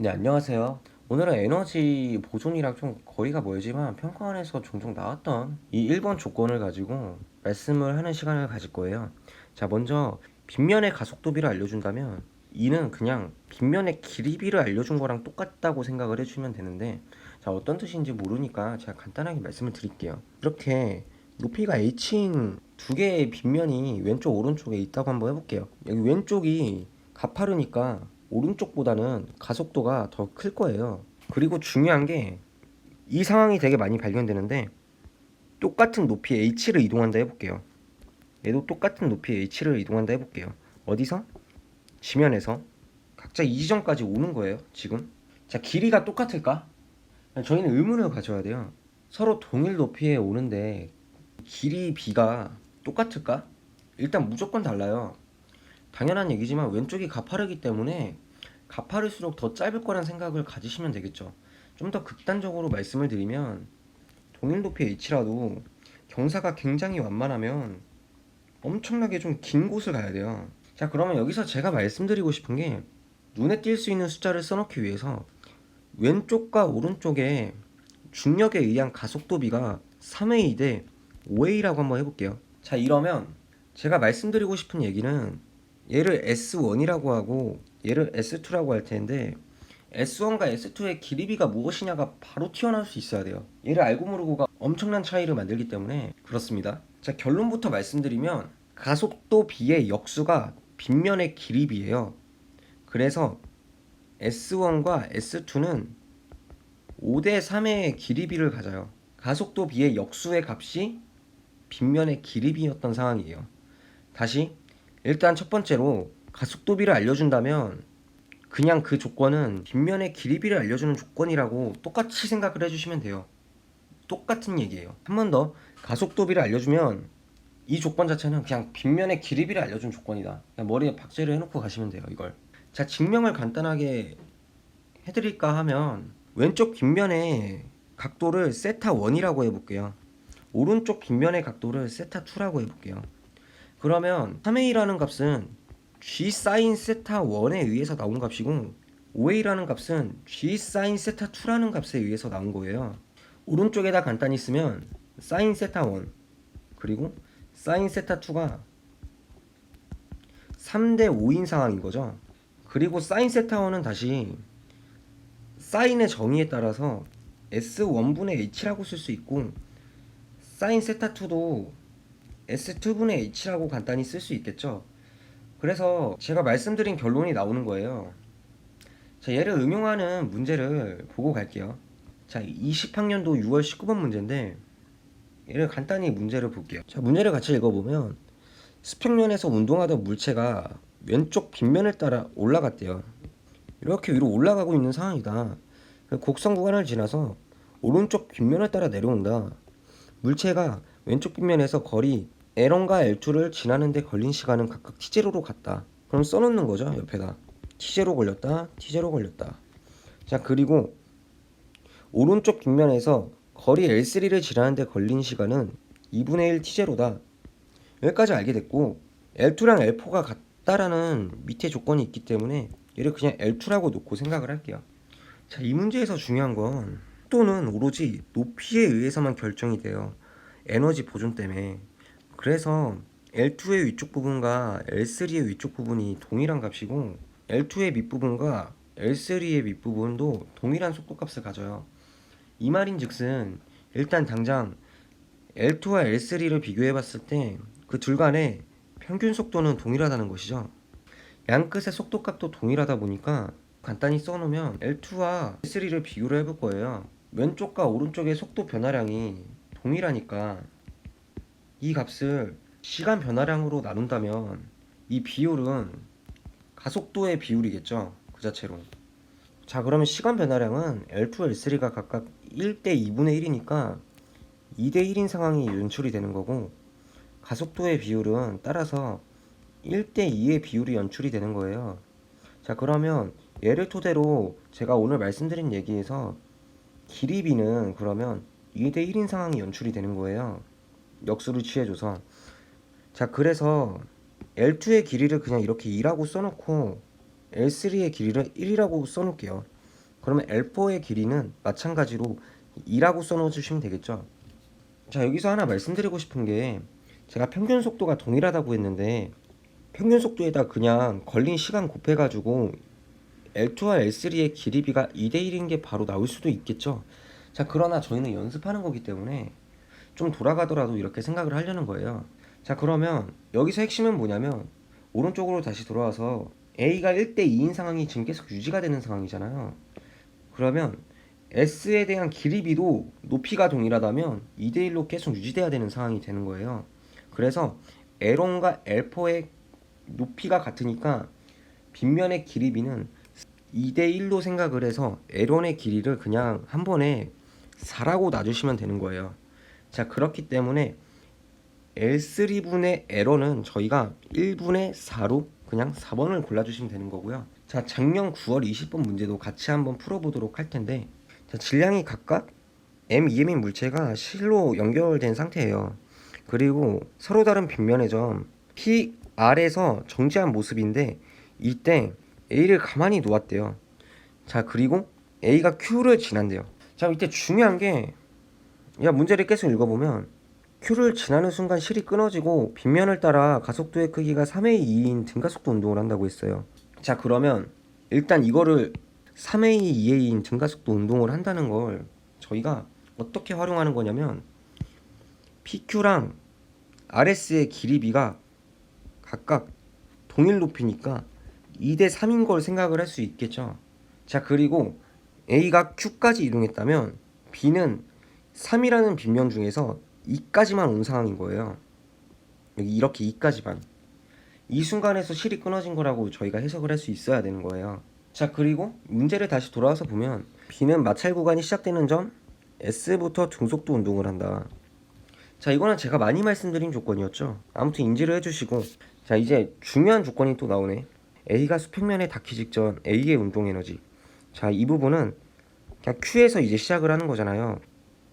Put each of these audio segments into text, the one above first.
네, 안녕하세요. 오늘은 에너지 보존이랑 좀 거리가 멀지만 평가원에서 종종 나왔던 이 1번 조건을 가지고 말씀을 하는 시간을 가질 거예요. 자, 먼저 빗면의 가속도비를 알려준다면 이는 그냥 빗면의 길이비를 알려준 거랑 똑같다고 생각을 해주면 되는데, 자, 어떤 뜻인지 모르니까 제가 간단하게 말씀을 드릴게요. 이렇게 높이가 h인 두 개의 빗면이 왼쪽 오른쪽에 있다고 한번 해볼게요. 여기 왼쪽이 가파르니까 오른쪽보다는 가속도가 더 클 거예요. 그리고 중요한 게 이 상황이 되게 많이 발견되는데, 똑같은 높이 h를 이동한다 해볼게요. 얘도 똑같은 높이 h를 이동한다 해볼게요. 어디서? 지면에서 각자 이 지점까지 오는 거예요, 지금. 자, 길이가 똑같을까? 저희는 의문을 가져야 돼요. 서로 동일 높이에 오는데 길이 b가 똑같을까? 일단 무조건 달라요. 당연한 얘기지만 왼쪽이 가파르기 때문에 가파를수록 더 짧을 거란 생각을 가지시면 되겠죠. 좀 더 극단적으로 말씀을 드리면 동일 높이 h라도 경사가 굉장히 완만하면 엄청나게 좀 긴 곳을 가야 돼요. 자, 그러면 여기서 제가 말씀드리고 싶은 게, 눈에 띌 수 있는 숫자를 써놓기 위해서 왼쪽과 오른쪽에 중력에 의한 가속도비가 3a 대 5a라고 한번 해볼게요. 자, 이러면 제가 말씀드리고 싶은 얘기는 얘를 S1이라고 하고 얘를 S2라고 할 텐데, S1과 S2의 길이비가 무엇이냐가 바로 튀어나올 수 있어야 돼요. 얘를 알고 모르고가 엄청난 차이를 만들기 때문에 그렇습니다. 자, 결론부터 말씀드리면 가속도 비의 역수가 빗면의 길이비예요. 그래서 S1과 S2는 5대 3의 길이비를 가져요. 가속도 비의 역수의 값이 빗면의 길이비였던 상황이에요. 다시, 일단 첫 번째로 가속도비를 알려준다면 그냥 그 조건은 빗면의 길이비를 알려주는 조건이라고 똑같이 생각을 해주시면 돼요. 똑같은 얘기예요. 한 번 더, 가속도비를 알려주면 이 조건 자체는 그냥 빗면의 길이비를 알려준 조건이다. 그냥 머리에 박제를 해놓고 가시면 돼요, 이걸. 자, 증명을 간단하게 해드릴까 하면 왼쪽 빗면의 각도를 세타1이라고 해볼게요. 오른쪽 빗면의 각도를 세타2라고 해볼게요. 그러면 3a라는 값은 g sin 세타 1에 의해서 나온 값이고, 5a라는 값은 g sin 세타 2라는 값에 의해서 나온 거예요. 오른쪽에다 간단히 쓰면 sin 세타 1 그리고 sin 세타 2가 3대 5인 상황인 거죠. 그리고 sin 세타 1은 다시 sin의 정의에 따라서 S1분의 h라고 쓸 수 있고, sin 세타 2도 S2분의 h라고 간단히 쓸 수 있겠죠. 그래서 제가 말씀드린 결론이 나오는 거예요. 자, 얘를 응용하는 문제를 보고 갈게요. 자, 20학년도 6월 19번 문제인데, 얘를 간단히 문제를 볼게요. 자, 문제를 같이 읽어보면 수평면에서 운동하던 물체가 왼쪽 빗면을 따라 올라갔대요. 이렇게 위로 올라가고 있는 상황이다. 곡선 구간을 지나서 오른쪽 빗면을 따라 내려온다. 물체가 왼쪽 빗면에서 거리 L1과 L2를 지나는데 걸린 시간은 각각 T0로 같다. 그럼 써놓는 거죠, 옆에다. T0 걸렸다, T0 걸렸다. 자, 그리고 오른쪽 빗면에서 거리 L3를 지나는데 걸린 시간은 2분의 1 T0다. 여기까지 알게 됐고, L2랑 L4가 같다라는 밑에 조건이 있기 때문에 얘를 그냥 L2라고 놓고 생각을 할게요. 자, 이 문제에서 중요한 건 속도는 오로지 높이에 의해서만 결정이 돼요. 에너지 보존 때문에. 그래서 L2의 위쪽 부분과 L3의 위쪽 부분이 동일한 값이고, L2의 밑부분과 L3의 밑부분도 동일한 속도값을 가져요. 이 말인즉슨 일단 당장 L2와 L3를 비교해 봤을 때 그 둘 간의 평균 속도는 동일하다는 것이죠. 양 끝의 속도값도 동일하다 보니까 간단히 써놓으면 L2와 L3를 비교를 해볼 거예요. 왼쪽과 오른쪽의 속도 변화량이 동일하니까 이 값을 시간 변화량으로 나눈다면 이 비율은 가속도의 비율이겠죠, 그 자체로. 자, 그러면 시간 변화량은 L2, L3가 각각 1대 2분의 1이니까 2대 1인 상황이 연출이 되는 거고, 가속도의 비율은 따라서 1대 2의 비율이 연출이 되는 거예요. 자, 그러면 얘를 토대로 제가 오늘 말씀드린 얘기에서 길이비는 그러면 2대 1인 상황이 연출이 되는 거예요. 역수를 취해줘서. 자, 그래서 L2의 길이를 그냥 이렇게 2라고 써놓고 L3의 길이를 1이라고 써놓을게요. 그러면 L4의 길이는 마찬가지로 2라고 써놓으시면 되겠죠. 자, 여기서 하나 말씀드리고 싶은 게, 제가 평균 속도가 동일하다고 했는데 평균 속도에다 그냥 걸린 시간 곱해가지고 L2와 L3의 길이비가 2대1인 게 바로 나올 수도 있겠죠. 자, 그러나 저희는 연습하는 거기 때문에 좀 돌아가더라도 이렇게 생각을 하려는 거예요. 자, 그러면 여기서 핵심은 뭐냐면 오른쪽으로 다시 돌아와서 A가 1대2인 상황이 지금 계속 유지가 되는 상황이잖아요. 그러면 S에 대한 길이비도 높이가 동일하다면 2대1로 계속 유지돼야 되는 상황이 되는 거예요. 그래서 L1과 L4의 높이가 같으니까 빗면의 길이비는 2대1로 생각을 해서 L1의 길이를 그냥 한 번에 4라고 놔주시면 되는 거예요. 자, 그렇기 때문에 L3분의 L1은 저희가 1분의 4로 그냥 4번을 골라주시면 되는 거고요. 자, 작년 9월 20번 문제도 같이 한번 풀어보도록 할 텐데, 자, 질량이 각각 M, EM인 물체가 실로 연결된 상태예요. 그리고 서로 다른 빗면의 점 PR에서 정지한 모습인데 이때 A를 가만히 놓았대요. 자, 그리고 A가 Q를 지난대요. 자, 이때 중요한 게, 문제를 계속 읽어보면 Q를 지나는 순간 실이 끊어지고 빗면을 따라 가속도의 크기가 3의 2인 등가속도 운동을 한다고 했어요. 자, 그러면 일단 이거를 3의 2인 등가속도 운동을 한다는 걸 저희가 어떻게 활용하는 거냐면 PQ랑 RS의 길이비가 각각 동일 높이니까 2대 3인 걸 생각을 할 수 있겠죠. 자, 그리고 A가 Q까지 이동했다면 B는 3이라는 빗면 중에서 2까지만 온 상황인 거예요. 여기 이렇게 2까지만. 이 순간에서 실이 끊어진 거라고 저희가 해석을 할 수 있어야 되는 거예요. 자, 그리고 문제를 다시 돌아와서 보면 B는 마찰 구간이 시작되는 점 S부터 등속도 운동을 한다. 자, 이거는 제가 많이 말씀드린 조건이었죠. 아무튼 인지를 해주시고, 자, 이제 중요한 조건이 또 나오네. A가 수평면에 닿기 직전 A의 운동 에너지. 자, 이 부분은 그냥 Q에서 이제 시작을 하는 거잖아요.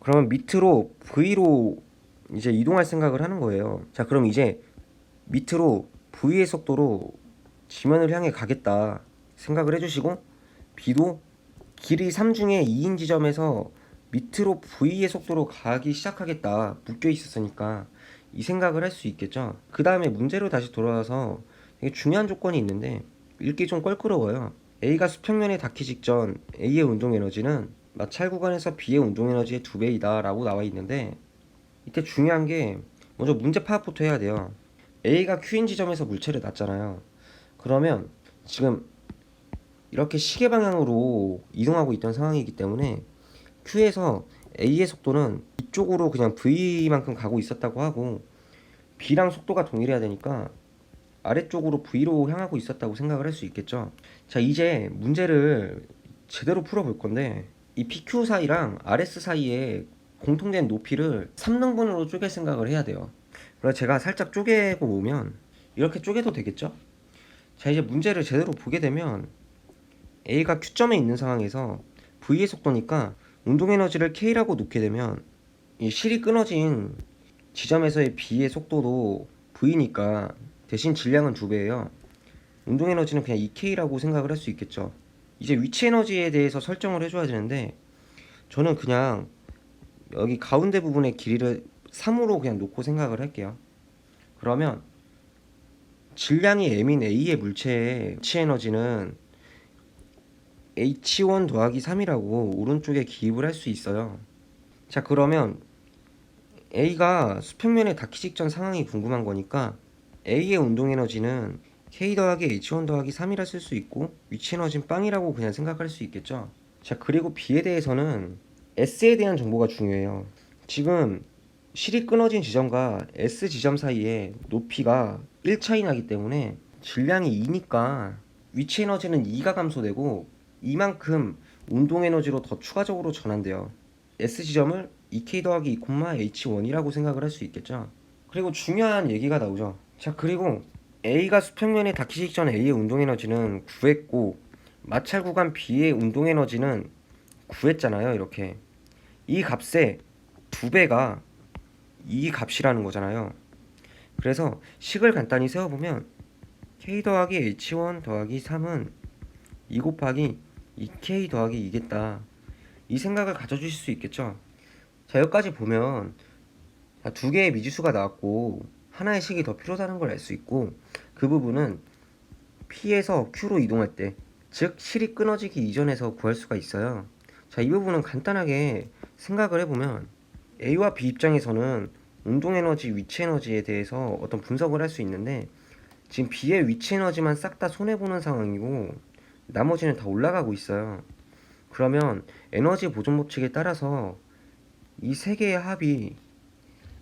그러면 밑으로 V로 이제 이동할 생각을 하는 거예요. 자, 그럼 이제 밑으로 V의 속도로 지면을 향해 가겠다 생각을 해주시고, B도 길이 3 중에 2인 지점에서 밑으로 V의 속도로 가기 시작하겠다, 묶여 있었으니까 이 생각을 할 수 있겠죠. 그 다음에 문제로 다시 돌아와서 되게 중요한 조건이 있는데 읽기 좀 껄끄러워요. A가 수평면에 닿기 직전 A의 운동 에너지는 마찰 구간에서 B의 운동 에너지의 2배이다 라고 나와 있는데, 이때 중요한 게 먼저 문제 파악부터 해야 돼요. A가 Q인 지점에서 물체를 놨잖아요. 그러면 지금 이렇게 시계 방향으로 이동하고 있던 상황이기 때문에 Q에서 A의 속도는 이쪽으로 그냥 V만큼 가고 있었다고 하고, B랑 속도가 동일해야 되니까 아래쪽으로 V로 향하고 있었다고 생각을 할 수 있겠죠. 자, 이제 문제를 제대로 풀어볼 건데 이 PQ 사이랑 RS 사이에 공통된 높이를 3등분으로 쪼갤 생각을 해야 돼요. 그래서 제가 살짝 쪼개고 보면 이렇게 쪼개도 되겠죠. 자, 이제 문제를 제대로 보게 되면 A가 Q점에 있는 상황에서 V의 속도니까 운동 에너지를 K라고 놓게 되면 이 실이 끊어진 지점에서의 B의 속도도 V니까 대신 질량은 2배예요. 운동 에너지는 그냥 2K라고 생각을 할 수 있겠죠. 이제 위치 에너지에 대해서 설정을 해줘야 되는데 저는 그냥 여기 가운데 부분의 길이를 3으로 그냥 놓고 생각을 할게요. 그러면 질량이 M인 A의 물체의 위치 에너지는 H1 더하기 3이라고 오른쪽에 기입을 할 수 있어요. 자, 그러면 A가 수평면에 닿기 직전 상황이 궁금한 거니까 A의 운동 에너지는 K 더하기 H1 더하기 3이라 쓸 수 있고 위치 에너지는 빵이라고 그냥 생각할 수 있겠죠. 자, 그리고 B에 대해서는 S에 대한 정보가 중요해요. 지금 실이 끊어진 지점과 S 지점 사이에 높이가 1 차이 나기 때문에 질량이 2니까 위치 에너지는 2가 감소되고 이만큼 운동 에너지로 더 추가적으로 전환돼요. S 지점을 2K 더하기 2, H1이라고 생각을 할 수 있겠죠. 그리고 중요한 얘기가 나오죠. 자, 그리고 A가 수평면에 닿기 직전 A의 운동 에너지는 구했고 마찰 구간 B의 운동 에너지는 구했잖아요. 이렇게 이 값의 2배가 이 값이라는 거잖아요. 그래서 식을 간단히 세워보면 K 더하기 H1 더하기 3은 2 곱하기 2K 더하기 2겠다. 이 생각을 가져주실 수 있겠죠. 자, 여기까지 보면 두 개의 미지수가 나왔고 하나의 식이 더 필요하다는 걸 알 수 있고, 그 부분은 P에서 Q로 이동할 때, 즉 실이 끊어지기 이전에서 구할 수가 있어요. 자, 이 부분은 간단하게 생각을 해보면 A와 B 입장에서는 운동 에너지, 위치 에너지에 대해서 어떤 분석을 할 수 있는데, 지금 B의 위치 에너지만 싹 다 손해보는 상황이고 나머지는 다 올라가고 있어요. 그러면 에너지 보존 법칙에 따라서 이 세 개의 합이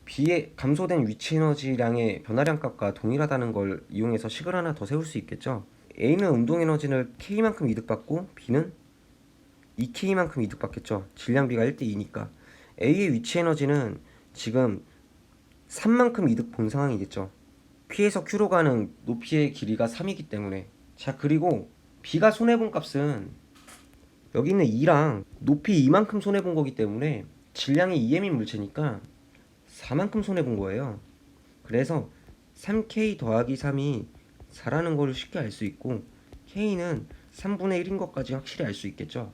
B의 감소된 위치 에너지량의 변화량 값과 동일하다는 걸 이용해서 식을 하나 더 세울 수 있겠죠. A는 운동 에너지를 K만큼 이득받고 B는 2K만큼 이득받겠죠. 질량비가 1대2니까. A의 위치 에너지는 지금 3만큼 이득 본 상황이겠죠. P에서 Q로 가는 높이의 길이가 3이기 때문에. 자, 그리고 B가 손해본 값은 여기 있는 2랑 높이 2만큼 손해본 거기 때문에 질량이 2m인 물체니까 4만큼 손해본 거예요. 그래서 3K 더하기 3이 4라는 걸 쉽게 알 수 있고, K는 3분의 1인 것까지 확실히 알 수 있겠죠.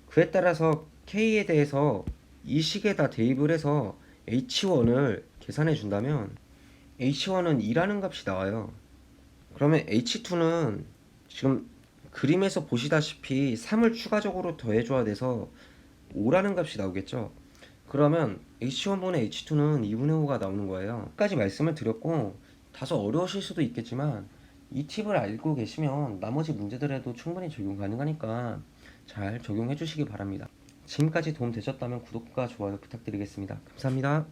그에 따라서 K에 대해서 이 식에다 대입을 해서 H1을 계산해 준다면 H1은 2라는 값이 나와요. 그러면 H2는 지금 그림에서 보시다시피 3을 추가적으로 더해줘야 돼서 5라는 값이 나오겠죠. 그러면 H1분의 H2는 2분의 5가 나오는 거예요. 끝까지 말씀을 드렸고, 다소 어려우실 수도 있겠지만 이 팁을 알고 계시면 나머지 문제들에도 충분히 적용 가능하니까 잘 적용해 주시기 바랍니다. 지금까지 도움 되셨다면 구독과 좋아요 부탁드리겠습니다. 감사합니다.